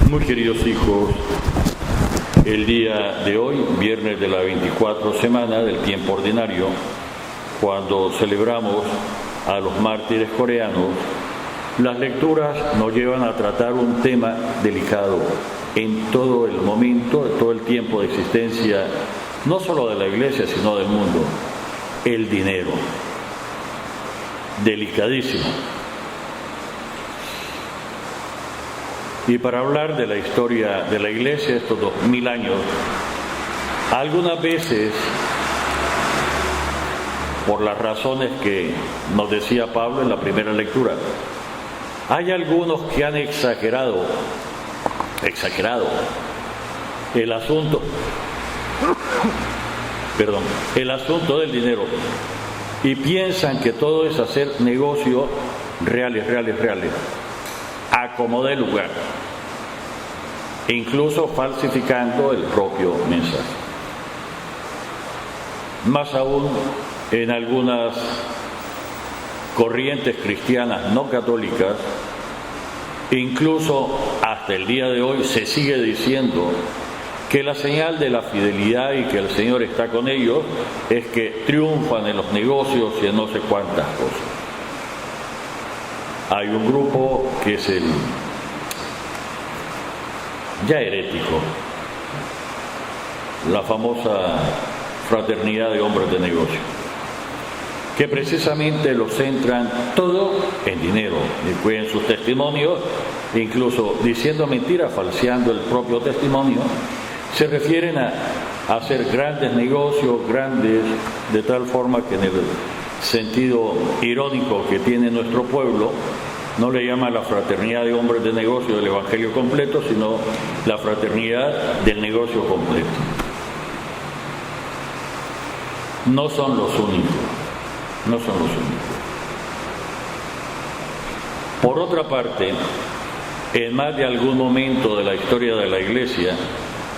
Muy queridos hijos, el día de hoy, viernes de la 24 semana del tiempo ordinario, cuando celebramos a los mártires coreanos, las lecturas nos llevan a tratar un tema delicado en todo el momento, en todo el tiempo de existencia, no solo de la Iglesia, sino del mundo: el dinero. Delicadísimo. Y para hablar de la historia de la Iglesia, estos 2000 años, algunas veces, por las razones que nos decía Pablo en la primera lectura, hay algunos que han exagerado el asunto del dinero, y piensan que todo es hacer negocios reales, a como dé lugar, e incluso falsificando el propio mensaje. Más aún, en algunas corrientes cristianas no católicas, incluso hasta el día de hoy se sigue diciendo que la señal de la fidelidad y que el Señor está con ellos es que triunfan en los negocios y en no sé cuántas cosas. Hay un grupo que es el ya herético, la famosa fraternidad de hombres de negocio, que precisamente lo centran todo en dinero, y en sus testimonios, incluso diciendo mentiras, falseando el propio testimonio, se refieren a hacer grandes negocios, grandes, de tal forma que en el sentido irónico que tiene nuestro pueblo, no le llama la fraternidad de hombres de negocio del Evangelio completo, sino la fraternidad del negocio completo. No son los únicos. Por otra parte, en más de algún momento de la historia de la Iglesia,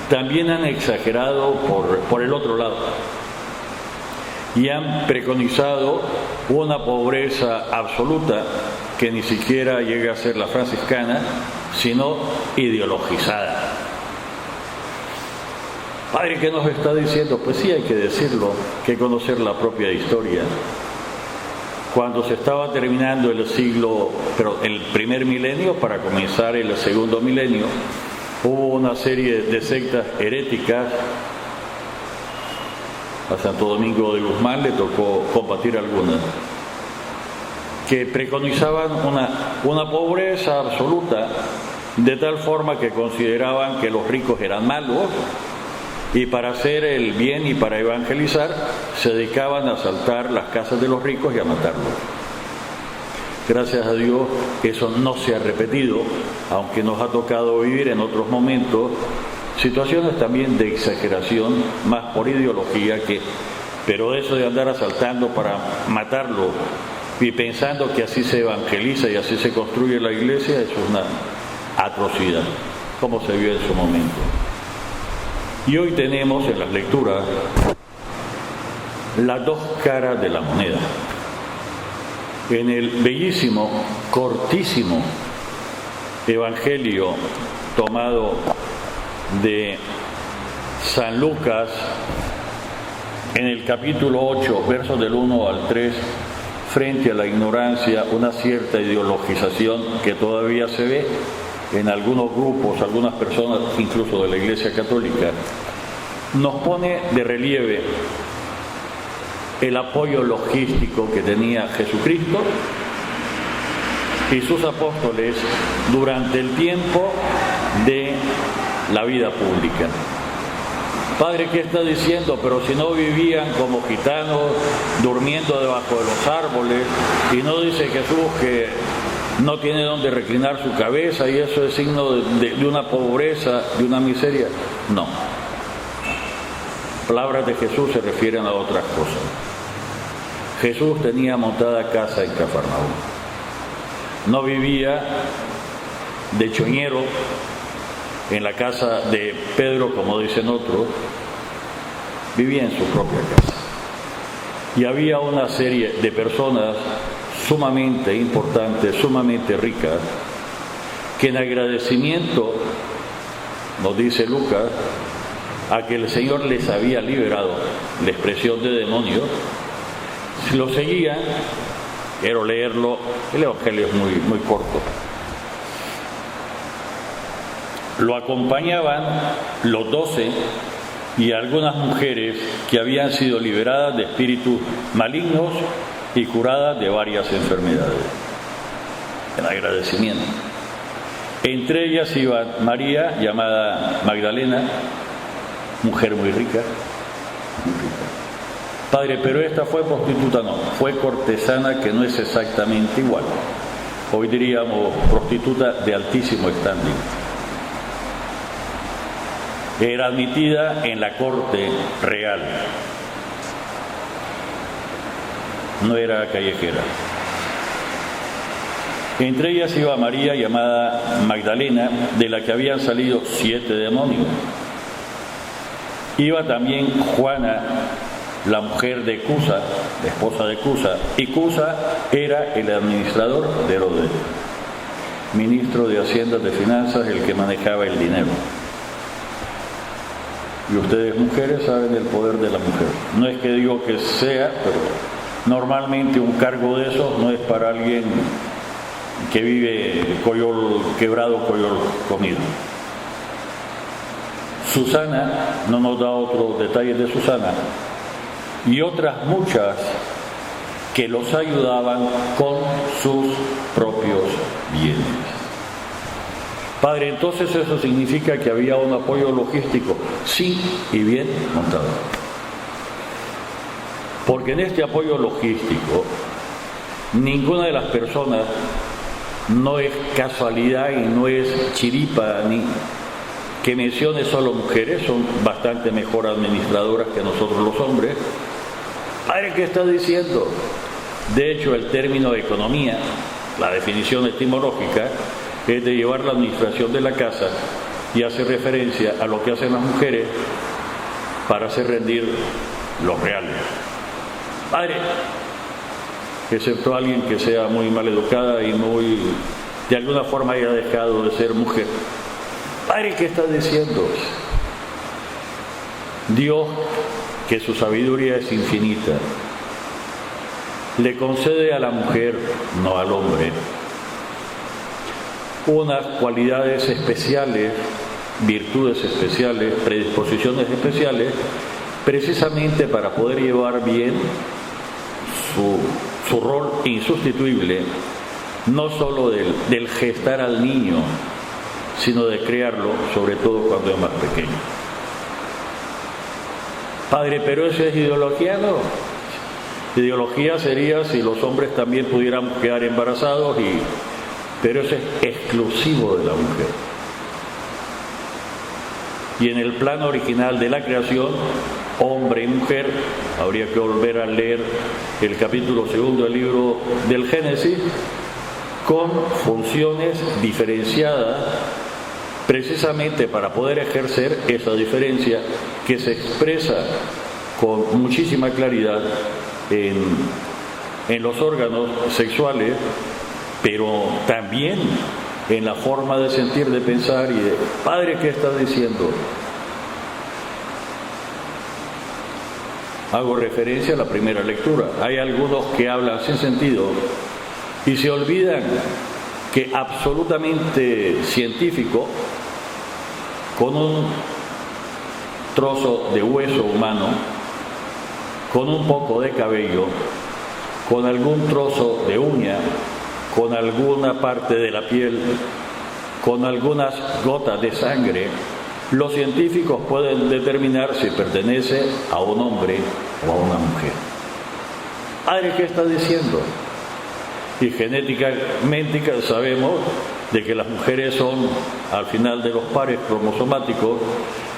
también han exagerado por el otro lado y han preconizado una pobreza absoluta que ni siquiera llega a ser la franciscana, sino ideologizada. Padre, ¿qué nos está diciendo? Pues sí, hay que decirlo, que conocer la propia historia. Cuando se estaba terminando el primer milenio para comenzar el segundo milenio, hubo una serie de sectas heréticas. A Santo Domingo de Guzmán le tocó combatir algunas, que preconizaban una pobreza absoluta, de tal forma que consideraban que los ricos eran malos, y para hacer el bien y para evangelizar se dedicaban a asaltar las casas de los ricos y a matarlos. Gracias a Dios eso no se ha repetido, aunque nos ha tocado vivir en otros momentos situaciones también de exageración, más por ideología pero eso de andar asaltando para matarlo y pensando que así se evangeliza y así se construye la Iglesia, es una atrocidad, como se vio en su momento. Y hoy tenemos en las lecturas las dos caras de la moneda. En el bellísimo, cortísimo Evangelio tomado de San Lucas, en el capítulo 8, versos del 1 al 3, frente a la ignorancia, una cierta ideologización que todavía se ve en algunos grupos, algunas personas, incluso de la Iglesia Católica, nos pone de relieve el apoyo logístico que tenía Jesucristo y sus apóstoles durante el tiempo de la vida pública. Padre, ¿qué está diciendo? Pero si no vivían como gitanos, durmiendo debajo de los árboles, y no dice Jesús que no tiene donde reclinar su cabeza y eso es signo de una pobreza, de una miseria. No. Palabras de Jesús se refieren a otras cosas. Jesús tenía montada casa en Cafarnaúm. No vivía de choñero en la casa de Pedro, como dicen otros, vivía en su propia casa. Y había una serie de personas sumamente importantes, sumamente ricas, que en agradecimiento nos dice Lucas, a que el Señor les había liberado la expresión de demonios, si lo seguían, quiero leerlo, el Evangelio es muy corto. Lo acompañaban los 12 y algunas mujeres que habían sido liberadas de espíritus malignos y curadas de varias enfermedades. En agradecimiento. Entre ellas iba María, llamada Magdalena, mujer muy rica. Padre, pero esta fue prostituta, no, fue cortesana, que no es exactamente igual. Hoy diríamos prostituta de altísimo standing. Era admitida en la corte real. No era callejera. Entre ellas iba María, llamada Magdalena, de la que habían salido 7 demonios. Iba también Juana, la mujer de Cusa, la esposa de Cusa, y Cusa era el administrador de Herodes, ministro de Hacienda, de Finanzas, el que manejaba el dinero. Y ustedes, mujeres, saben el poder de la mujer. No es que digo que sea, pero normalmente un cargo de esos no es para alguien que vive coyol quebrado, coyol comido. Susana, no nos da otros detalles de Susana, y otras muchas que los ayudaban con sus propios bienes. Padre, entonces eso significa que había un apoyo logístico, sí, y bien montado. Porque en este apoyo logístico, ninguna de las personas, no es casualidad y no es chiripa, ni que mencione solo mujeres, son bastante mejor administradoras que nosotros los hombres. Padre, ¿qué está diciendo? De hecho, el término de economía, la definición etimológica, es de llevar la administración de la casa y hace referencia a lo que hacen las mujeres para hacer rendir los reales. Padre, excepto alguien que sea muy mal educada y muy, de alguna forma, haya dejado de ser mujer. Padre, ¿qué está diciendo? Dios, que su sabiduría es infinita, le concede a la mujer, no al hombre, unas cualidades especiales, virtudes especiales, predisposiciones especiales, precisamente para poder llevar bien su rol insustituible, no solo del gestar al niño, sino de criarlo, sobre todo cuando es más pequeño. Padre, pero eso es ideología, ¿no? Ideología sería si los hombres también pudieran quedar embarazados, pero eso es exclusivo de la mujer. Y en el plano original de la creación, hombre y mujer, habría que volver a leer el capítulo 2 del libro del Génesis, con funciones diferenciadas, precisamente para poder ejercer esa diferencia que se expresa con muchísima claridad en los órganos sexuales, pero también en la forma de sentir, de pensar y de... Padre, ¿qué está diciendo? Hago referencia a la primera lectura. Hay algunos que hablan sin sentido y se olvidan que absolutamente científico, con un trozo de hueso humano, con un poco de cabello, con algún trozo de uña, con alguna parte de la piel, con algunas gotas de sangre, los científicos pueden determinar si pertenece a un hombre o a una mujer. Padre, ¿qué está diciendo? Y genéticamente sabemos de que las mujeres son, al final de los pares cromosomáticos,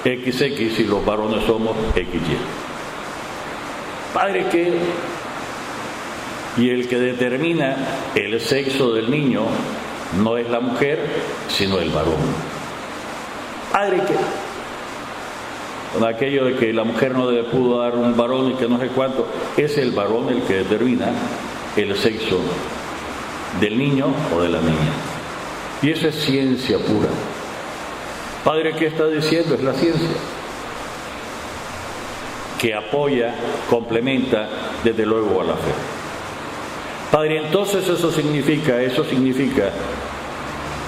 XX y los varones somos XY. Padre, ¿qué? Y el que determina el sexo del niño no es la mujer, sino el varón. Padre, ¿qué? Con aquello de que la mujer no le pudo dar un varón y que no sé cuánto, es el varón el que determina el sexo del niño o de la niña. Y eso es ciencia pura. Padre, ¿qué está diciendo? Es la ciencia, que apoya, complementa desde luego a la fe. Padre, entonces eso significa,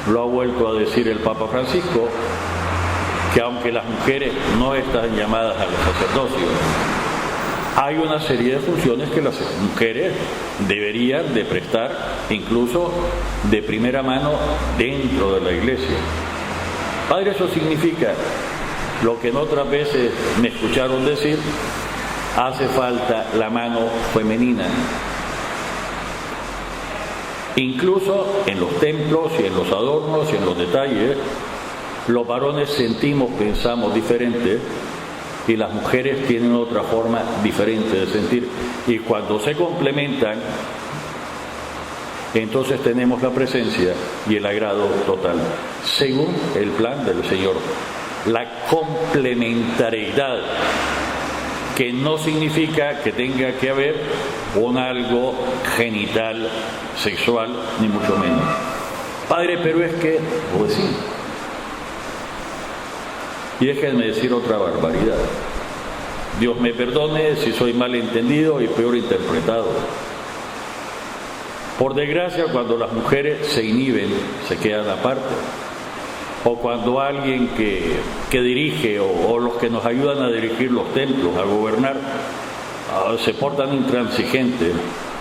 lo ha vuelto a decir el Papa Francisco, que aunque las mujeres no están llamadas al sacerdocio, hay una serie de funciones que las mujeres deberían de prestar, incluso de primera mano, dentro de la Iglesia. Padre, eso significa lo que en otras veces me escucharon decir: hace falta la mano femenina. Incluso en los templos y en los adornos y en los detalles, los varones sentimos, pensamos diferente, y las mujeres tienen otra forma diferente de sentir. Y cuando se complementan, entonces tenemos la presencia y el agrado total, según el plan del Señor. La complementariedad, que no significa que tenga que haber un algo genital, sexual, ni mucho menos. Padre, pero es que, pues sí. Y déjenme decir otra barbaridad. Dios me perdone si soy mal entendido y peor interpretado. Por desgracia, cuando las mujeres se inhiben, se quedan aparte. O cuando alguien que dirige o los que nos ayudan a dirigir los templos, a gobernar, se portan intransigentes,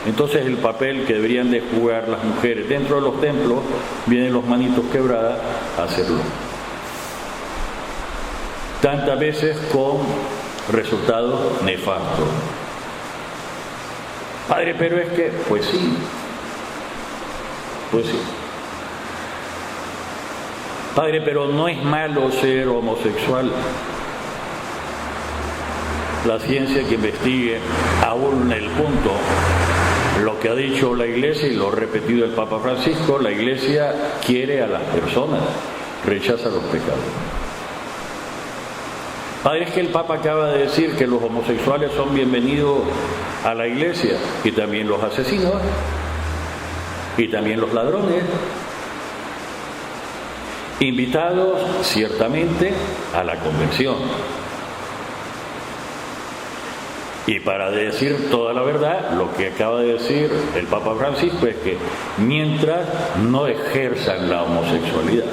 entonces el papel que deberían de jugar las mujeres dentro de los templos, vienen los manitos quebradas a hacerlo. Tantas veces con resultados nefastos. Padre, pero es que, pues sí. Padre, pero no es malo ser homosexual. La ciencia que investigue aún en el punto, lo que ha dicho la Iglesia y lo ha repetido el Papa Francisco, la Iglesia quiere a las personas, rechaza los pecados. Padre, es que el Papa acaba de decir que los homosexuales son bienvenidos a la Iglesia, y también los asesinos, y también los ladrones, invitados ciertamente a la conversión. Y para decir toda la verdad, lo que acaba de decir el Papa Francisco es que mientras no ejerzan la homosexualidad,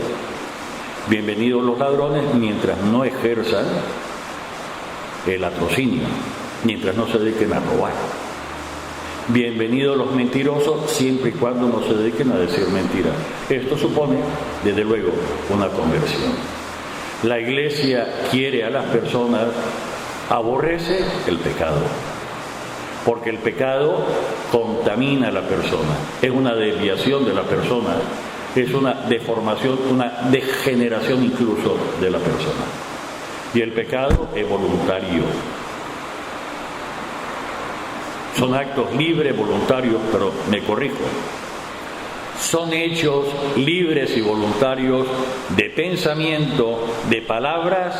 bienvenidos los ladrones mientras no ejerzan el latrocinio, mientras no se dediquen a robar. Bienvenidos los mentirosos siempre y cuando no se dediquen a decir mentiras. Esto supone, desde luego, una conversión. La Iglesia quiere a las personas, aborrece el pecado, porque el pecado contamina a la persona, es una desviación de la persona, es una deformación, una degeneración incluso de la persona. Y el pecado es voluntario. Son actos libres, voluntarios, pero me corrijo. Son hechos libres y voluntarios de pensamiento, de palabras,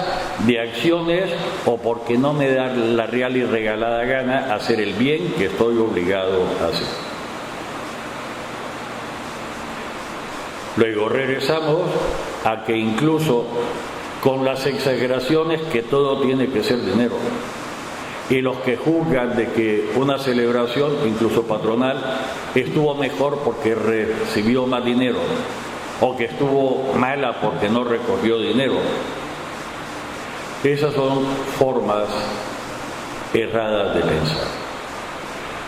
de acciones, o porque no me da la real y regalada gana hacer el bien que estoy obligado a hacer. Luego regresamos a que incluso con las exageraciones que todo tiene que ser dinero, y los que juzgan de que una celebración, incluso patronal, estuvo mejor porque recibió más dinero, o que estuvo mala porque no recogió dinero. Esas son formas erradas de pensar.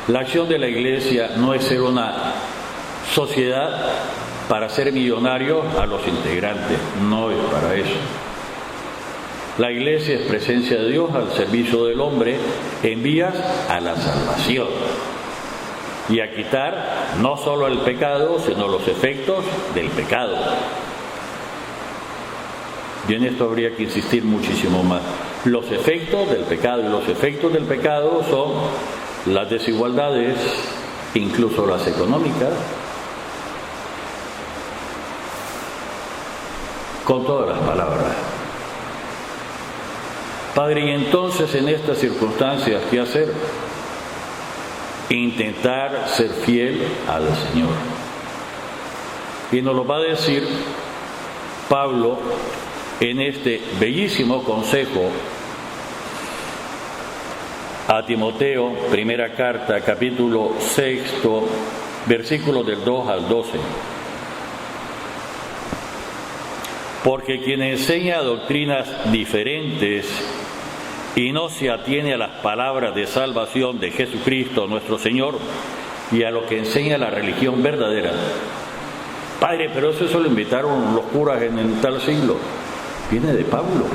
La acción de la Iglesia no es ser una sociedad para ser millonarios a los integrantes, no es para eso. La Iglesia es presencia de Dios al servicio del hombre en vías a la salvación y a quitar no solo el pecado, sino los efectos del pecado. Y en esto habría que insistir muchísimo más. Los efectos del pecado, y los efectos del pecado son las desigualdades, incluso las económicas, con todas las palabras. Padre, y entonces en estas circunstancias, ¿qué hacer? Intentar ser fiel al Señor. Y nos lo va a decir Pablo en este bellísimo consejo a Timoteo, primera carta, capítulo 6, versículos del 2 al 12. Porque quien enseña doctrinas diferentes y no se atiene a las palabras de salvación de Jesucristo nuestro Señor y a lo que enseña la religión verdadera. Padre, pero eso lo inventaron los curas en tal siglo. Viene de Pablo.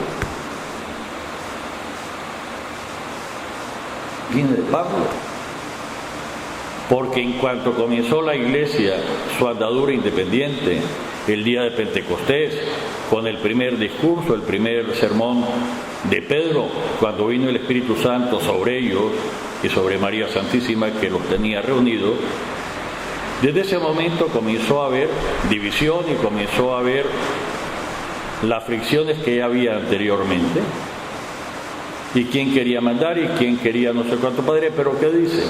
Viene de Pablo. Porque en cuanto comenzó la iglesia su andadura independiente, el día de Pentecostés, con el primer discurso, el primer sermón de Pedro, cuando vino el Espíritu Santo sobre ellos y sobre María Santísima, que los tenía reunidos, desde ese momento comenzó a haber división y comenzó a haber las fricciones que ya había anteriormente. Y quién quería mandar y quién quería no sé cuánto. Padre, pero ¿qué dice?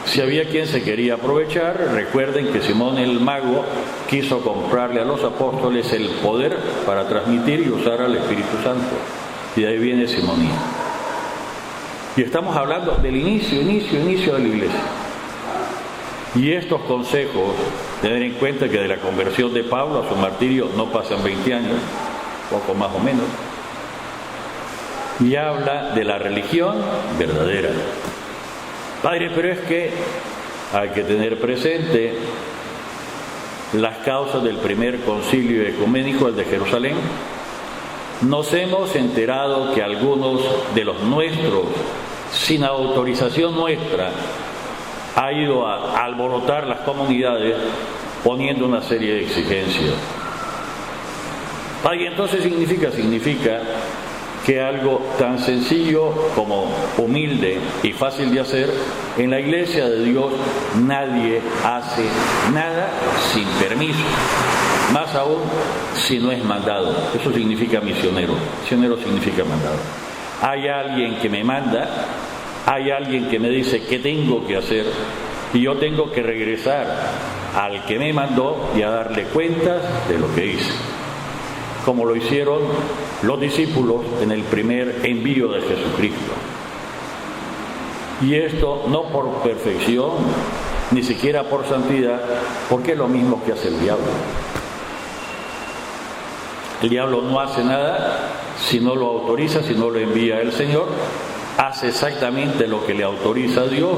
Si había quien se quería aprovechar, recuerden que Simón el mago quiso comprarle a los apóstoles el poder para transmitir y usar al Espíritu Santo. Y de ahí viene simonía. Y estamos hablando del inicio de la iglesia. Y estos consejos, tener en cuenta que de la conversión de Pablo a su martirio no pasan 20 años, poco más o menos, y habla de la religión verdadera. Padre, pero es que hay que tener presente las causas del primer concilio ecuménico, el de Jerusalén. Nos hemos enterado que algunos de los nuestros, sin autorización nuestra, ha ido a alborotar las comunidades poniendo una serie de exigencias. Padre, entonces significa que algo tan sencillo como humilde y fácil de hacer, en la iglesia de Dios nadie hace nada sin permiso, más aún si no es mandado. Eso significa misionero. Misionero significa mandado. Hay alguien que me manda, hay alguien que me dice qué tengo que hacer y yo tengo que regresar al que me mandó y a darle cuentas de lo que hice, como lo hicieron los discípulos en el primer envío de Jesucristo. Y esto no por perfección, ni siquiera por santidad, porque es lo mismo que hace el diablo. El diablo no hace nada si no lo autoriza, si no lo envía el Señor. Hace exactamente lo que le autoriza a Dios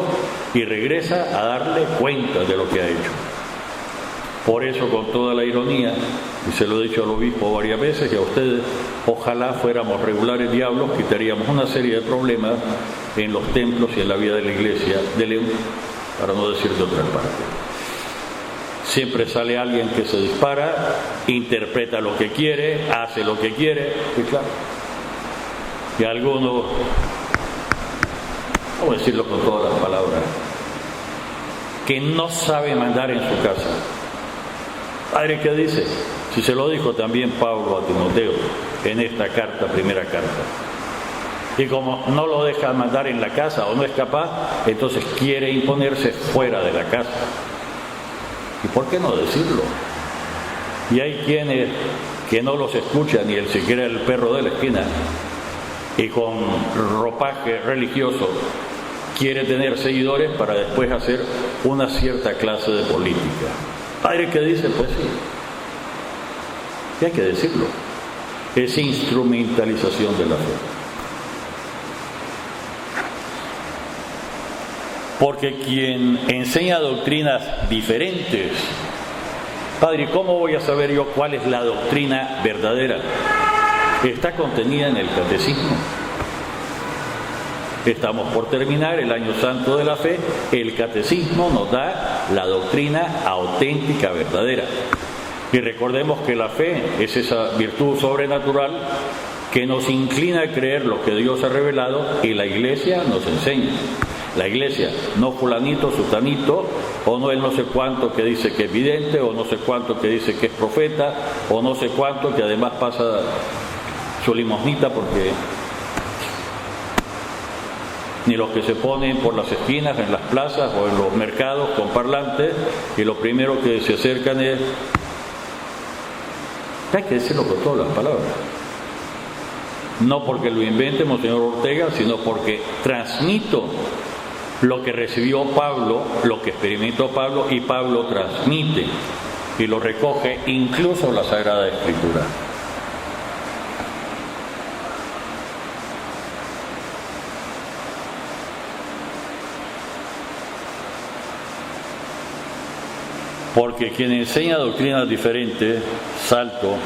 y regresa a darle cuenta de lo que ha hecho. Por eso, con toda la ironía, y se lo he dicho al obispo varias veces y a ustedes, ojalá fuéramos regulares diablos, quitaríamos una serie de problemas en los templos y en la vida de la iglesia de León, para no decir de otra parte. Siempre sale alguien que se dispara, interpreta lo que quiere, hace lo que quiere, y claro, y algunos, vamos a decirlo con todas las palabras, que no sabe mandar en su casa. Padre, ¿qué dice? Si se lo dijo también Pablo a Timoteo en esta carta, primera carta. Y como no lo deja mandar en la casa o no es capaz, entonces quiere imponerse fuera de la casa. ¿Y por qué no decirlo? Y hay quienes que no los escuchan, ni el siquiera el perro de la esquina, y con ropaje religioso quiere tener seguidores para después hacer una cierta clase de política. Padre, ¿qué dice? Pues sí. Y hay que decirlo. Es instrumentalización de la fe. Porque quien enseña doctrinas diferentes, Padre, ¿cómo voy a saber yo cuál es la doctrina verdadera? Está contenida en el catecismo. Estamos por terminar el año santo de la fe. El catecismo nos da la doctrina auténtica, verdadera. Y recordemos que la fe es esa virtud sobrenatural que nos inclina a creer lo que Dios ha revelado y la iglesia nos enseña. La iglesia, no fulanito, sutanito, o no el no sé cuánto que dice que es vidente, o no sé cuánto que dice que es profeta, o no sé cuánto que además pasa su limosnita porque... ni los que se ponen por las esquinas, en las plazas o en los mercados con parlantes y lo primero que se acercan es Hay que decirlo con todas las palabras. No porque lo invente Monseñor Ortega, sino porque transmito lo que recibió Pablo, lo que experimentó Pablo, y Pablo transmite y lo recoge incluso la Sagrada Escritura. Porque quien enseña doctrinas diferentes, Salto,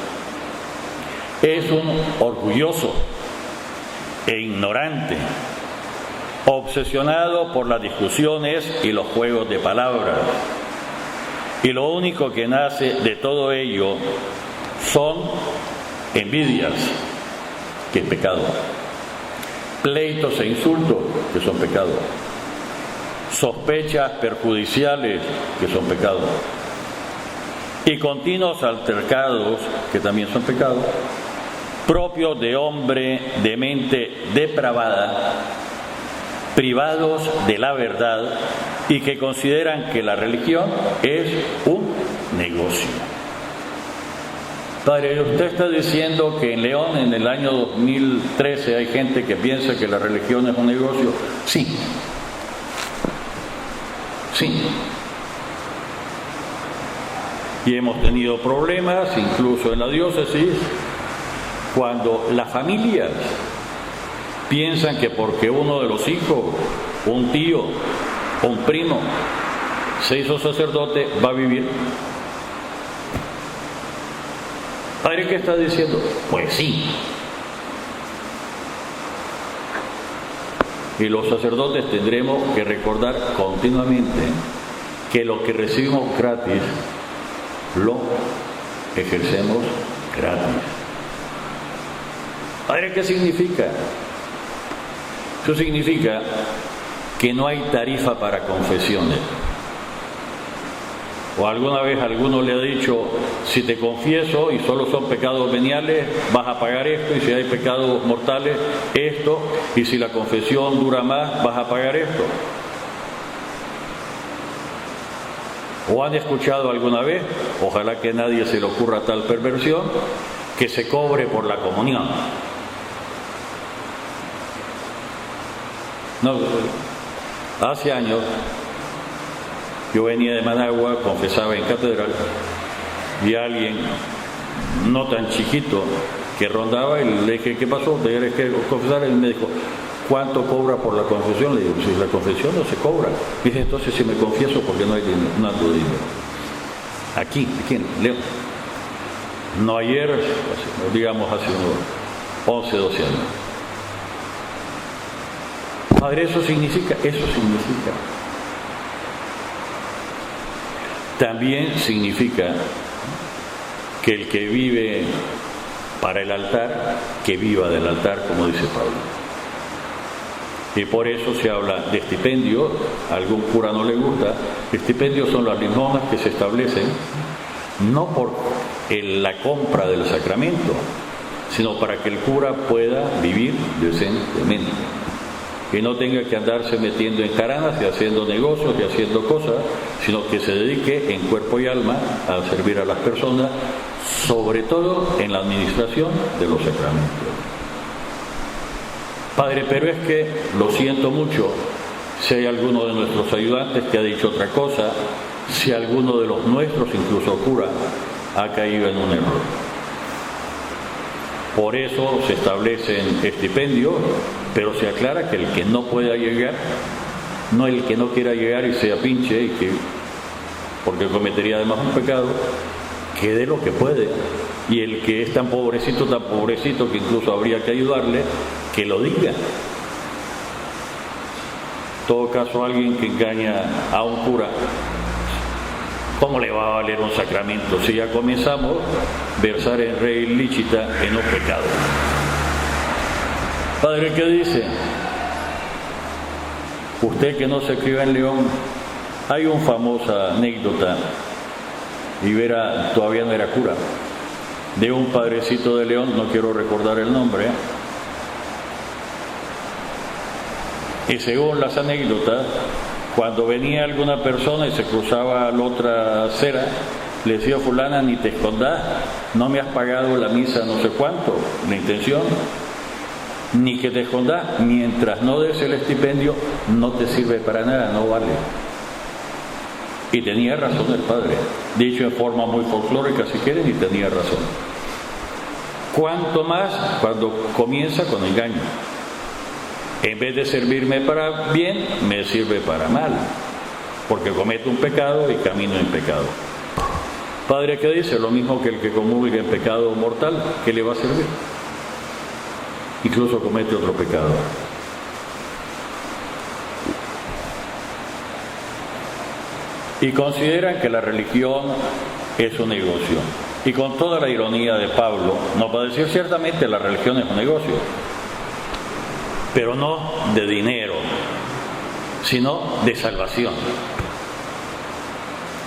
es un orgulloso e ignorante, obsesionado por las discusiones y los juegos de palabras. Y lo único que nace de todo ello son envidias, que es pecado, pleitos e insultos, que son pecados, sospechas perjudiciales, que son pecados, y continuos altercados, que también son pecados, propios de hombre de mente depravada, privados de la verdad y que consideran que la religión es un negocio. Padre, usted está diciendo que en León, en el año 2013, hay gente que piensa que la religión es un negocio. Sí. Sí. Y hemos tenido problemas, incluso en la diócesis, cuando las familias piensan que porque uno de los hijos, un tío, un primo, se hizo sacerdote, va a vivir. Padre, ¿qué está diciendo? Pues sí. Y los sacerdotes tendremos que recordar continuamente que lo que recibimos gratis, lo ejercemos gratis. Padre, ¿qué significa? Eso significa que no hay tarifa para confesiones. O alguna vez alguno le ha dicho, si te confieso y solo son pecados veniales, vas a pagar esto, y si hay pecados mortales, esto, y si la confesión dura más, vas a pagar esto. ¿O han escuchado alguna vez, ojalá que a nadie se le ocurra tal perversión, que se cobre por la comunión? No, hace años yo venía de Managua, confesaba en catedral, y alguien no tan chiquito que rondaba, y le dije, ¿qué pasó? ¿Tienes que confesar? Y me dijo, ¿cuánto cobra por la confesión? Le digo, si la confesión no se cobra. Y dije, entonces si me confieso, porque no hay dinero, no ando de dinero. Aquí en León. No ayer, digamos hace unos 11, 12 años. Padre, eso significa. También significa que el que vive para el altar, que viva del altar, como dice Pablo. Y por eso se habla de estipendio. A algún cura no le gusta. Estipendios son las limosnas que se establecen no por la compra del sacramento, sino para que el cura pueda vivir decentemente y no tenga que andarse metiendo en jaranas y haciendo negocios y haciendo cosas, sino que se dedique en cuerpo y alma a servir a las personas, sobre todo en la administración de los sacramentos. Padre, pero es que, lo siento mucho, si hay alguno de nuestros ayudantes que ha dicho otra cosa, si alguno de los nuestros, incluso cura, ha caído en un error. Por eso se establecen estipendios, pero se aclara que el que no pueda llegar, no el que no quiera llegar y sea pinche, y que, porque cometería además un pecado, que dé lo que puede. Y el que es tan pobrecito que incluso habría que ayudarle, que lo diga. En todo caso, alguien que engaña a un cura, ¿cómo le va a valer un sacramento? Si ya comenzamos a versar en re ilícita en un pecado. Padre, ¿qué dice? Usted que no se crió en León, hay una famosa anécdota, y todavía no era cura, de un padrecito de León, no quiero recordar el nombre, y según las anécdotas, cuando venía alguna persona y se cruzaba la otra acera, le decía fulana, ni te escondas, no me has pagado la misa no sé cuánto, la intención, ni que te escondas, mientras no des el estipendio, no te sirve para nada, no vale. Y tenía razón el padre, dicho en forma muy folclórica si quieren, y tenía razón. Cuanto más cuando comienza con engaño. En vez de servirme para bien, me sirve para mal, porque cometo un pecado y camino en pecado. Padre, ¿qué dice? Lo mismo que el que comulga en pecado mortal, ¿qué le va a servir? Incluso comete otro pecado. Y consideran que la religión es un negocio. Y con toda la ironía de Pablo, nos va a decir ciertamente la religión es un negocio, pero no de dinero, sino de salvación.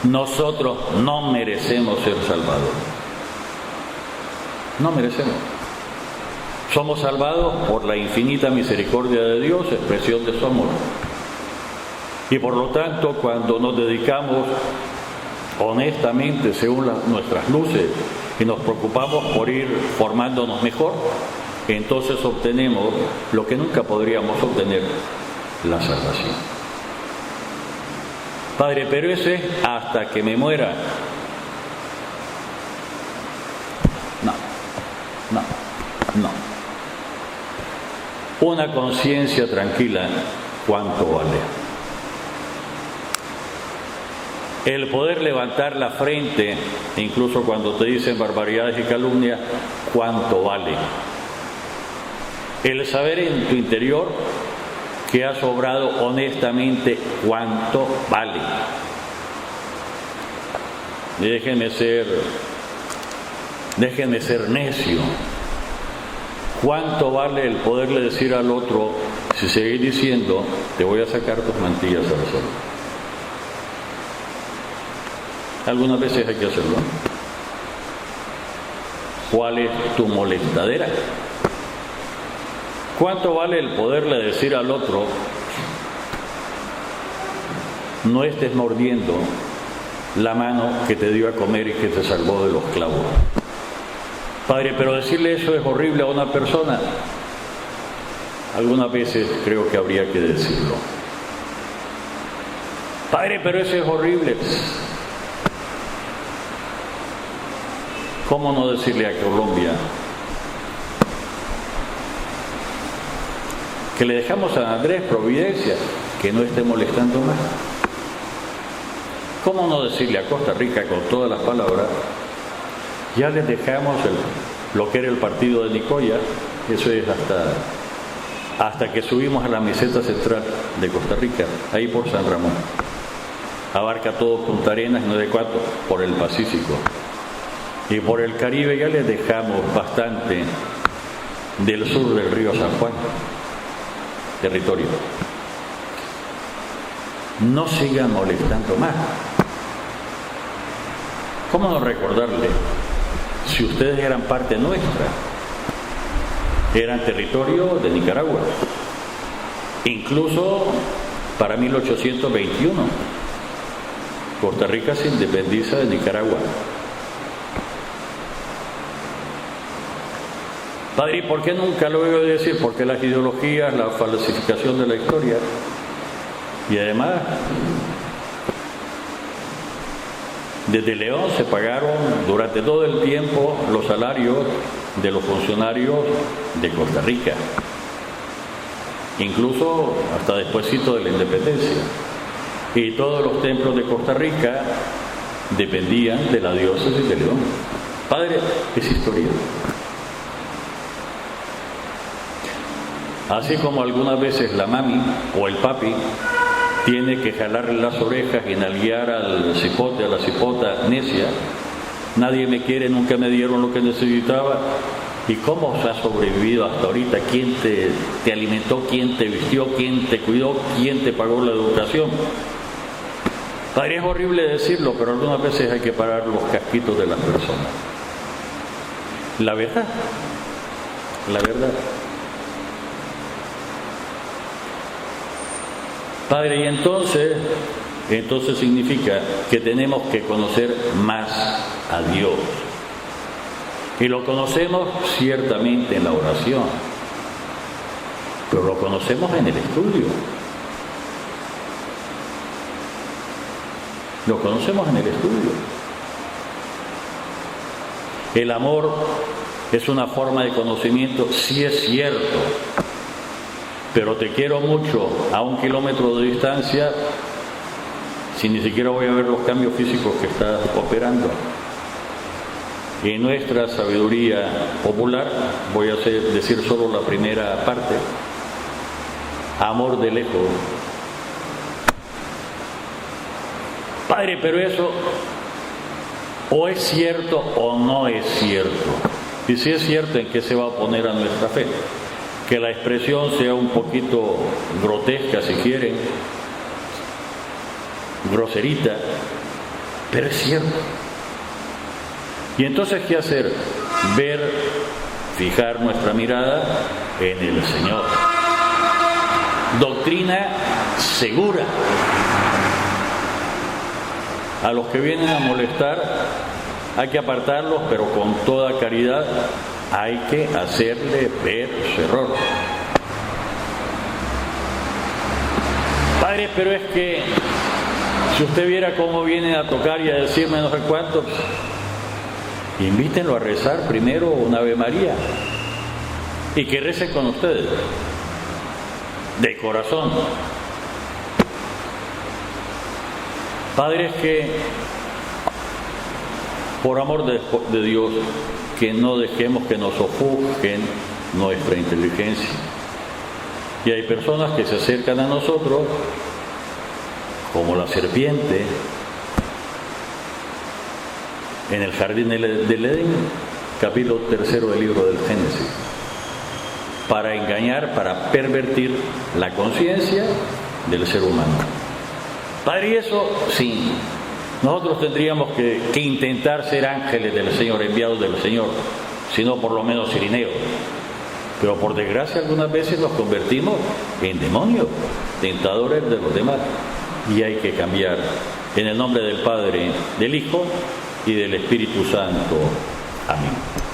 Nosotros no merecemos ser salvados. No merecemos. Somos salvados por la infinita misericordia de Dios, expresión de su amor. Y por lo tanto, cuando nos dedicamos honestamente, según nuestras luces, y nos preocupamos por ir formándonos mejor, entonces obtenemos lo que nunca podríamos obtener, la salvación. Padre, pero ese hasta que me muera. No. Una conciencia tranquila, ¿cuánto vale? El poder levantar la frente, incluso cuando te dicen barbaridades y calumnias, ¿cuánto vale? El saber en tu interior que has obrado honestamente, ¿cuánto vale? Déjenme ser necio. ¿Cuánto vale el poderle decir al otro, si seguís diciendo, te voy a sacar tus mantillas al sol? Algunas veces hay que hacerlo. ¿Cuál es tu molestadera? ¿Cuánto vale el poderle decir al otro, no estés mordiendo la mano que te dio a comer y que te salvó de los clavos? Padre, pero decirle eso es horrible a una persona. Algunas veces creo que habría que decirlo. Padre, pero eso es horrible. ¿Cómo no decirle a Colombia que le dejamos a Andrés Providencia que no esté molestando más? ¿Cómo no decirle a Costa Rica con todas las palabras, ya les dejamos lo que era el partido de Nicoya? Eso es hasta que subimos a la meseta central de Costa Rica, ahí por San Ramón. Abarca todo Punta Arenas, 9-4, por el Pacífico. Y por el Caribe ya les dejamos bastante del sur del río San Juan, territorio. No sigan molestando más. ¿Cómo no recordarle si ustedes eran parte nuestra? Eran territorio de Nicaragua. Incluso para 1821, Costa Rica se independiza de Nicaragua. Padre, ¿y por qué nunca lo he oído decir? Porque las ideologías, la falsificación de la historia, y además desde León se pagaron durante todo el tiempo los salarios de los funcionarios de Costa Rica, incluso hasta despuesito de la independencia, y todos los templos de Costa Rica dependían de la diócesis de León. Padre, es historia. Así como algunas veces la mami o el papi tiene que jalarle las orejas y nalguear al cipote, a la cipota necia, nadie me quiere, nunca me dieron lo que necesitaba. ¿Y cómo se ha sobrevivido hasta ahorita? ¿Quién te alimentó? ¿Quién te vistió? ¿Quién te cuidó? ¿Quién te pagó la educación? Padre, es horrible decirlo, pero algunas veces hay que parar los casquitos de las personas. La verdad. Padre, y entonces entonces significa que tenemos que conocer más a Dios. Y lo conocemos ciertamente en la oración, pero lo conocemos en el estudio. Lo conocemos en el estudio. El amor es una forma de conocimiento, sí es cierto, pero te quiero mucho a 1 kilómetro de distancia si ni siquiera voy a ver los cambios físicos que estás operando. En nuestra sabiduría popular, voy a decir solo la primera parte, amor de lejos. Padre, pero eso o es cierto o no es cierto. Y si es cierto, ¿en qué se va a oponer a nuestra fe? Que la expresión sea un poquito grotesca, si quieren, groserita, pero es cierto. Y entonces, ¿qué hacer? Ver, fijar nuestra mirada en el Señor. Doctrina segura. A los que vienen a molestar hay que apartarlos, pero con toda caridad hay que hacerle ver su error. Padre, pero es que si usted viera cómo vienen a tocar y a decirme no sé cuántos, invítenlo a rezar primero un Ave María y que recen con ustedes de corazón. Padres, que por amor de Dios, que no dejemos que nos ofusquen nuestra inteligencia. Y hay personas que se acercan a nosotros como la serpiente en el jardín del Edén, capítulo 3 del libro del Génesis, para engañar, para pervertir la conciencia del ser humano. Padre, y eso sí, nosotros tendríamos que intentar ser ángeles del Señor, enviados del Señor, sino por lo menos sirineos. Pero por desgracia algunas veces nos convertimos en demonios, tentadores de los demás. Y hay que cambiar. En el nombre del Padre, del Hijo y del Espíritu Santo. Amén.